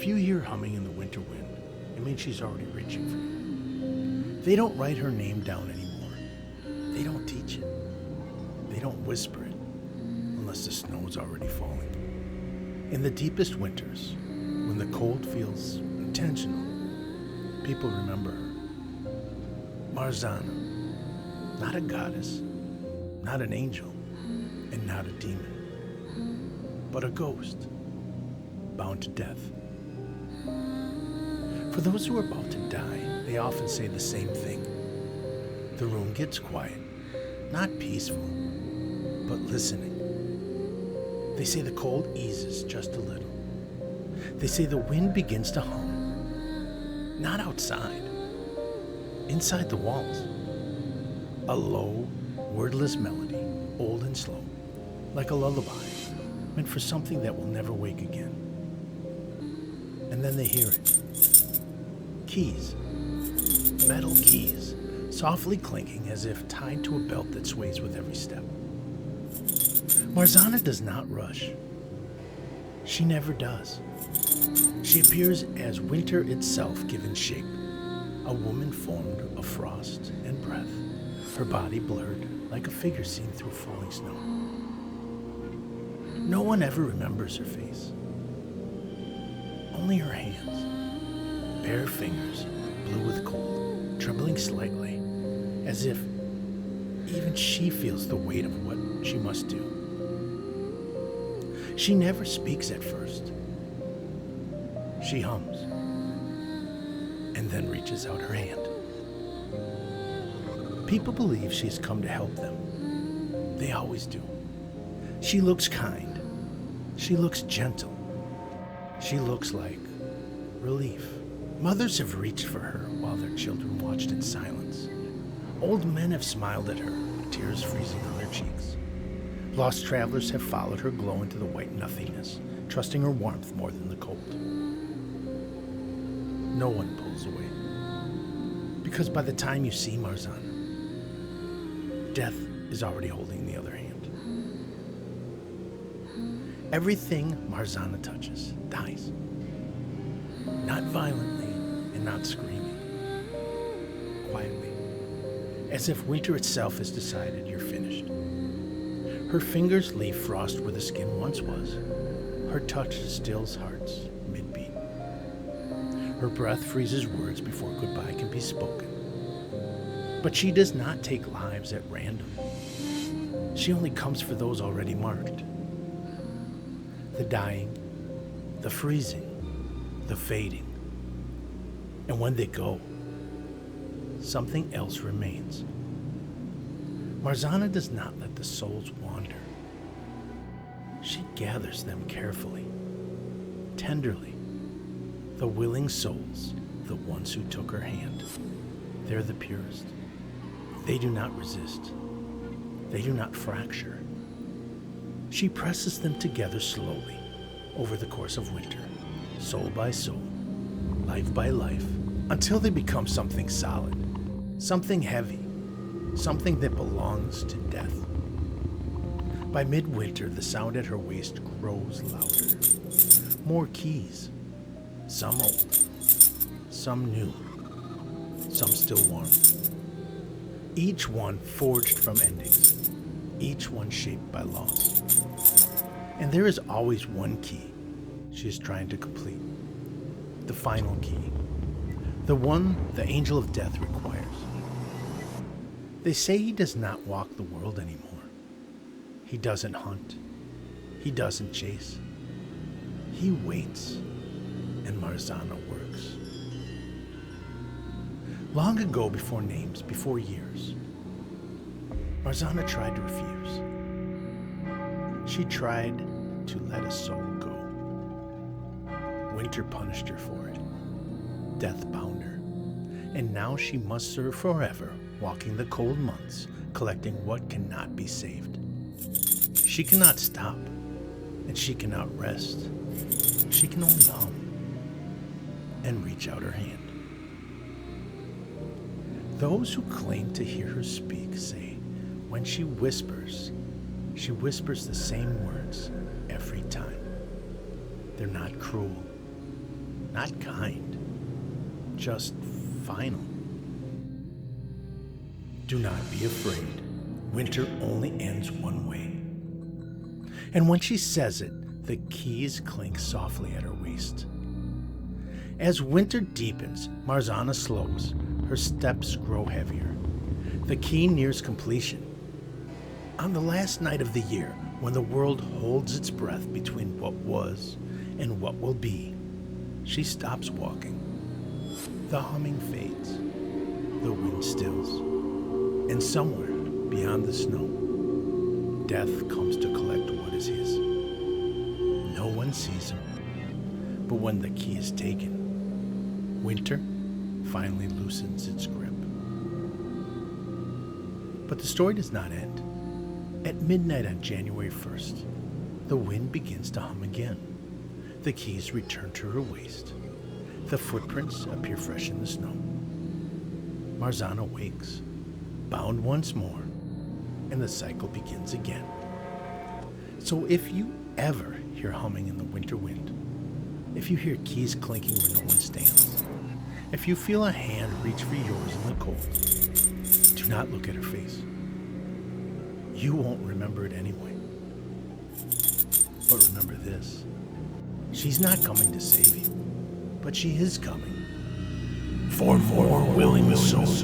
If you hear humming in the winter wind, it means she's already reaching for you. They don't write her name down anymore. They don't teach it. They don't whisper it, unless the snow's already falling. In the deepest winters, when the cold feels intentional, people remember her. Marzanna, not a goddess, not an angel, and not a demon, but a ghost, bound to death. For those who are about to die, they often say the same thing. The room gets quiet, not peaceful, but listening. They say the cold eases just a little. They say the wind begins to hum, not outside, inside the walls. A low, wordless melody, old and slow, like a lullaby, meant for something that will never wake again. And then they hear it. Keys, metal keys, softly clinking as if tied to a belt that sways with every step. Marzanna does not rush. She never does. She appears as winter itself given shape, a woman formed of frost and breath, her body blurred like a figure seen through falling snow. No one ever remembers her face. Only her hands, bare fingers, blue with cold, trembling slightly, as if even she feels the weight of what she must do. She never speaks at first. She hums, and then reaches out her hand. People believe she has come to help them. They always do. She looks kind. She looks gentle. She looks like relief. Mothers have reached for her while their children watched in silence. Old men have smiled at her, tears freezing on their cheeks. Lost travelers have followed her glow into the white nothingness, trusting her warmth more than the cold. No one pulls away. Because by the time you see Marzanna, death is already holding the other hand. Everything Marzanna touches dies. Not violently and not screaming. Quietly. As if winter itself has decided you're finished. Her fingers leave frost where the skin once was. Her touch stills hearts mid-beat. Her breath freezes words before goodbye can be spoken. But she does not take lives at random. She only comes for those already marked. The dying, the freezing, the fading. And when they go, something else remains. Marzanna does not let the souls wander. She gathers them carefully, tenderly. The willing souls, the ones who took her hand, they're the purest. They do not resist. They do not fracture. She presses them together slowly over the course of winter, soul by soul, life by life, until they become something solid, something heavy, something that belongs to death. By midwinter, the sound at her waist grows louder. More keys, some old, some new, some still warm. Each one forged from endings, each one shaped by loss. And there is always one key she is trying to complete, the final key, the one the angel of death requires. They say he does not walk the world anymore. He doesn't hunt. He doesn't chase. He waits, and Marzanna works. Long ago, before names, before years, Marzanna tried to refuse. She tried to let a soul go. Winter punished her for it. Death bound her. And now she must serve forever, walking the cold months, collecting what cannot be saved. She cannot stop, and she cannot rest. She can only hum and reach out her hand. Those who claim to hear her speak say when she whispers the same words every time. They're not cruel. not kind, just final. Do not be afraid. Winter only ends one way. And when she says it, the keys clink softly at her waist. As winter deepens, Marzanna slows. Her steps grow heavier. The key nears completion. On the last night of the year, when the world holds its breath between what was and what will be, she stops walking. The humming fades. The wind stills. And somewhere beyond the snow, death comes to collect what is his. No one sees him. But when the key is taken, winter finally loosens its grip. But the story does not end. At midnight on January 1st, the wind begins to hum again. The keys return to her waist. The footprints appear fresh in the snow. Marzanna wakes, bound once more, and the cycle begins again. So if you ever hear humming in the winter wind, if you hear keys clinking where no one stands, if you feel a hand reach for yours in the cold, do not look at her face. You won't remember it anyway. But remember this. She's not coming to save you, but she is coming. For more willing souls.